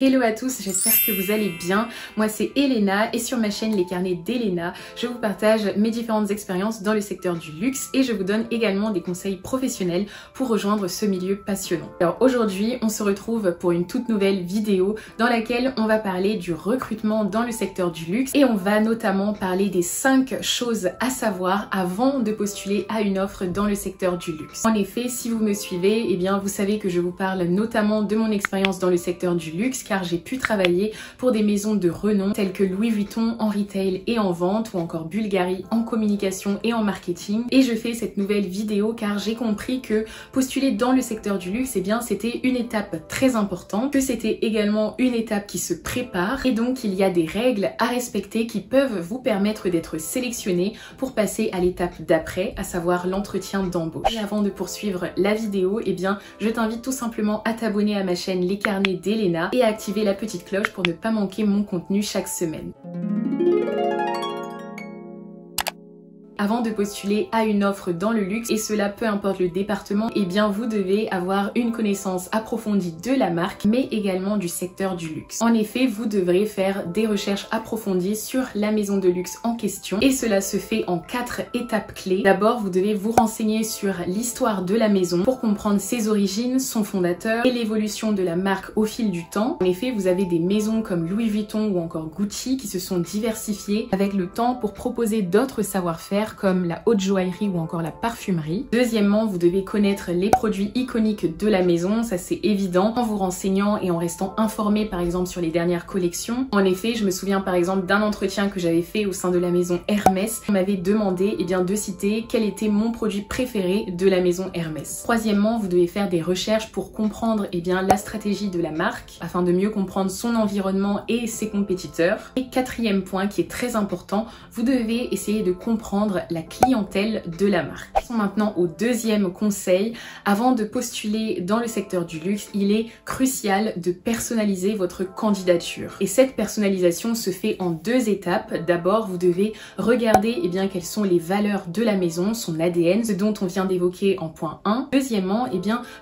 Hello à tous, j'espère que vous allez bien. Moi c'est Elena et sur ma chaîne Les Carnets d'Elena, je vous partage mes différentes expériences dans le secteur du luxe et je vous donne également des conseils professionnels pour rejoindre ce milieu passionnant. Alors aujourd'hui, on se retrouve pour une toute nouvelle vidéo dans laquelle on va parler du recrutement dans le secteur du luxe et on va notamment parler des 5 choses à savoir avant de postuler à une offre dans le secteur du luxe. En effet, si vous me suivez, eh bien vous savez que je vous parle notamment de mon expérience dans le secteur du luxe car j'ai pu travailler pour des maisons de renom telles que Louis Vuitton en retail et en vente ou encore Bulgari en communication et en marketing. Et je fais cette nouvelle vidéo car j'ai compris que postuler dans le secteur du luxe, eh bien c'était une étape très importante, que c'était également une étape qui se prépare et donc il y a des règles à respecter qui peuvent vous permettre d'être sélectionné pour passer à l'étape d'après, à savoir l'entretien d'embauche. Et avant de poursuivre la vidéo, eh bien je t'invite tout simplement à t'abonner à ma chaîne Les Carnets d'Elena et à activer la petite cloche pour ne pas manquer mon contenu chaque semaine. Avant de postuler à une offre dans le luxe, et cela peu importe le département, eh bien vous devez avoir une connaissance approfondie de la marque, mais également du secteur du luxe. En effet, vous devrez faire des recherches approfondies sur la maison de luxe en question, et cela se fait en 4 étapes clés. D'abord, vous devez vous renseigner sur l'histoire de la maison pour comprendre ses origines, son fondateur et l'évolution de la marque au fil du temps. En effet, vous avez des maisons comme Louis Vuitton ou encore Gucci qui se sont diversifiées avec le temps pour proposer d'autres savoir-faire comme la haute joaillerie ou encore la parfumerie. Deuxièmement, vous devez connaître les produits iconiques de la maison, ça c'est évident, en vous renseignant et en restant informé par exemple sur les dernières collections. En effet, je me souviens par exemple d'un entretien que j'avais fait au sein de la maison Hermès. On m'avait demandé de citer quel était mon produit préféré de la maison Hermès. Troisièmement, vous devez faire des recherches pour comprendre la stratégie de la marque afin de mieux comprendre son environnement et ses compétiteurs. Et quatrième point qui est très important, vous devez essayer de comprendre la clientèle de la marque. Passons maintenant au deuxième conseil. Avant de postuler dans le secteur du luxe, il est crucial de personnaliser votre candidature. Et cette personnalisation se fait en 2 étapes. D'abord, vous devez regarder quelles sont les valeurs de la maison, son ADN, ce dont on vient d'évoquer en point 1. Deuxièmement,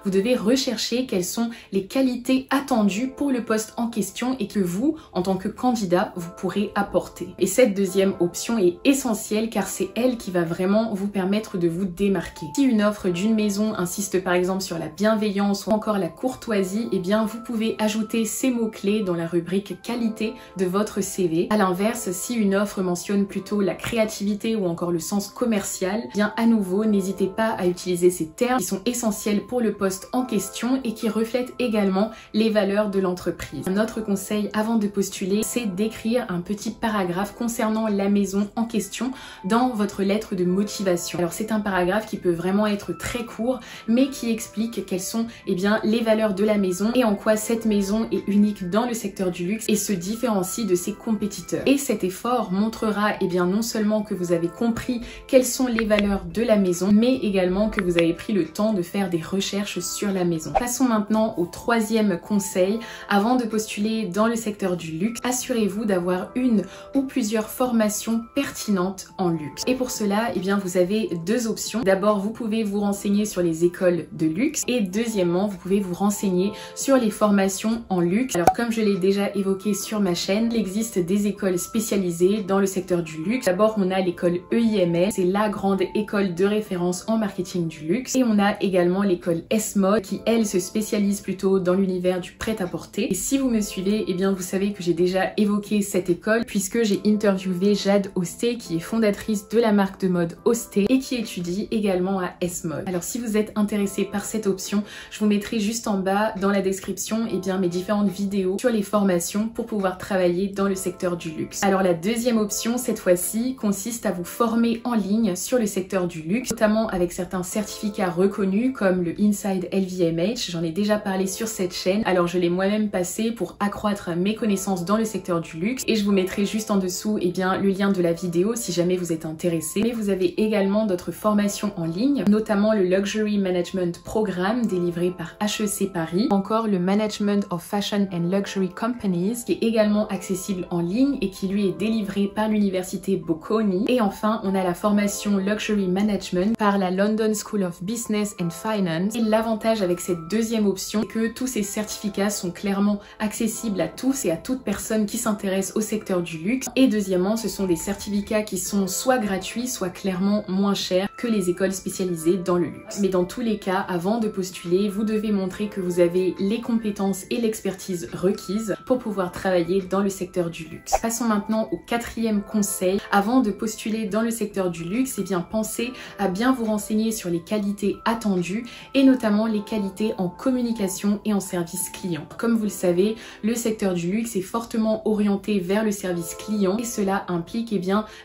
vous devez rechercher quelles sont les qualités attendues pour le poste en question et que vous, en tant que candidat, vous pourrez apporter. Et cette deuxième option est essentielle car c'est elle qui va vraiment vous permettre de vous démarquer. Si une offre d'une maison insiste par exemple sur la bienveillance ou encore la courtoisie, vous pouvez ajouter ces mots-clés dans la rubrique qualité de votre CV. À l'inverse, si une offre mentionne plutôt la créativité ou encore le sens commercial, à nouveau, n'hésitez pas à utiliser ces termes qui sont essentiels pour le poste en question et qui reflètent également les valeurs de l'entreprise. Un autre conseil avant de postuler, c'est d'écrire un petit paragraphe concernant la maison en question dans votre lettre de motivation. Alors c'est un paragraphe qui peut vraiment être très court mais qui explique quelles sont les valeurs de la maison et en quoi cette maison est unique dans le secteur du luxe et se différencie de ses compétiteurs. Et cet effort montrera non seulement que vous avez compris quelles sont les valeurs de la maison mais également que vous avez pris le temps de faire des recherches sur la maison. Passons maintenant au troisième conseil. Avant de postuler dans le secteur du luxe, assurez-vous d'avoir une ou plusieurs formations pertinentes en luxe. Et pour cela, vous avez 2 options. D'abord, vous pouvez vous renseigner sur les écoles de luxe et deuxièmement, vous pouvez vous renseigner sur les formations en luxe. Alors comme je l'ai déjà évoqué sur ma chaîne, il existe des écoles spécialisées dans le secteur du luxe. D'abord, on a l'école EIMS, c'est la grande école de référence en marketing du luxe. Et on a également l'école S-Mode qui, elle, se spécialise plutôt dans l'univers du prêt-à-porter. Et si vous me suivez, vous savez que j'ai déjà évoqué cette école puisque j'ai interviewé Jade Osté qui est fondatrice de la marque de mode Osté et qui étudie également à S-Mode. Alors si vous êtes intéressé par cette option, je vous mettrai juste en bas dans la description mes différentes vidéos sur les formations pour pouvoir travailler dans le secteur du luxe. Alors la deuxième option cette fois-ci consiste à vous former en ligne sur le secteur du luxe, notamment avec certains certificats reconnus comme le Inside LVMH, j'en ai déjà parlé sur cette chaîne, alors je l'ai moi-même passé pour accroître mes connaissances dans le secteur du luxe et je vous mettrai juste en dessous le lien de la vidéo si jamais vous êtes intéressé intéressé. Mais vous avez également d'autres formations en ligne, notamment le Luxury Management Programme délivré par HEC Paris, encore le Management of Fashion and Luxury Companies qui est également accessible en ligne et qui lui est délivré par l'université Bocconi. Et enfin, on a la formation Luxury Management par la London School of Business and Finance. Et l'avantage avec cette deuxième option, c'est que tous ces certificats sont clairement accessibles à tous et à toute personne qui s'intéresse au secteur du luxe. Et deuxièmement, ce sont des certificats qui sont soit gratuits, soit clairement moins chers que les écoles spécialisées dans le luxe. Mais dans tous les cas, avant de postuler, vous devez montrer que vous avez les compétences et l'expertise requises pour pouvoir travailler dans le secteur du luxe. Passons maintenant au quatrième conseil. Avant de postuler dans le secteur du luxe, pensez à bien vous renseigner sur les qualités attendues et notamment les qualités en communication et en service client. Comme vous le savez, le secteur du luxe est fortement orienté vers le service client et cela implique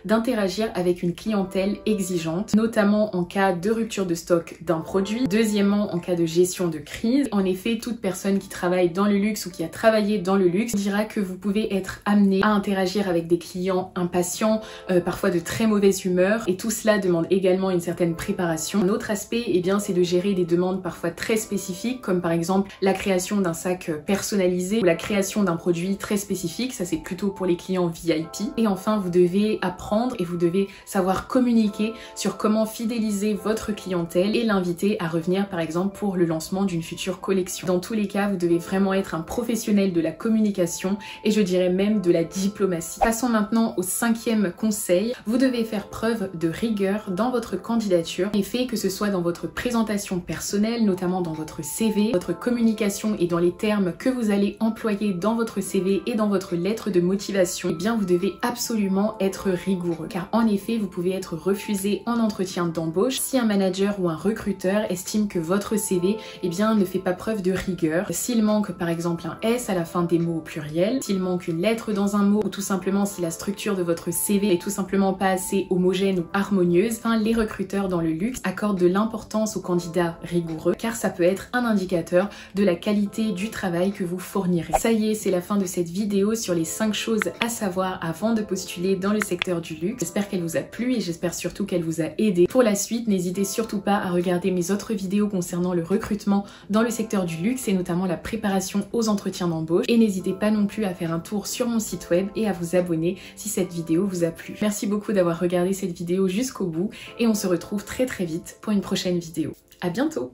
d'interagir avec une clientèle exigeante, notamment en cas de rupture de stock d'un produit, deuxièmement en cas de gestion de crise. En effet, toute personne qui travaille dans le luxe ou qui a travaillé dans le luxe dira que vous pouvez être amené à interagir avec des clients impatients, parfois de très mauvaise humeur, et tout cela demande également une certaine préparation. Un autre aspect, c'est de gérer des demandes parfois très spécifiques, comme par exemple la création d'un sac personnalisé ou la création d'un produit très spécifique. Ça, c'est plutôt pour les clients VIP. Et enfin, vous devez apprendre et vous devez savoir communiquer sur comment fidéliser votre clientèle et l'inviter à revenir par exemple pour le lancement d'une future collection. Dans tous les cas, vous devez vraiment être un professionnel de la communication et je dirais même de la diplomatie. Passons maintenant au cinquième conseil. Vous devez faire preuve de rigueur dans votre candidature. En effet, que ce soit dans votre présentation personnelle, notamment dans votre CV, votre communication et dans les termes que vous allez employer dans votre CV et dans votre lettre de motivation, vous devez absolument être rigoureux. Car en effet, vous pouvez être refusé en entretien d'embauche si un manager ou un recruteur estime que votre CV ne fait pas preuve de rigueur. S'il manque par exemple un S à la fin des mots au pluriel, s'il manque une lettre dans un mot ou tout simplement si la structure de votre CV est tout simplement pas assez homogène ou harmonieuse, les recruteurs dans le luxe accordent de l'importance aux candidats rigoureux car ça peut être un indicateur de la qualité du travail que vous fournirez. Ça y est, c'est la fin de cette vidéo sur les 5 choses à savoir avant de postuler dans le secteur du luxe. J'espère qu'elle vous a plu et j'espère surtout qu'elle vous a aidé. Pour la suite, n'hésitez surtout pas à regarder mes autres vidéos concernant le recrutement dans le secteur du luxe et notamment la préparation aux entretiens d'embauche. Et n'hésitez pas non plus à faire un tour sur mon site web et à vous abonner si cette vidéo vous a plu. Merci beaucoup d'avoir regardé cette vidéo jusqu'au bout et on se retrouve très vite pour une prochaine vidéo. À bientôt!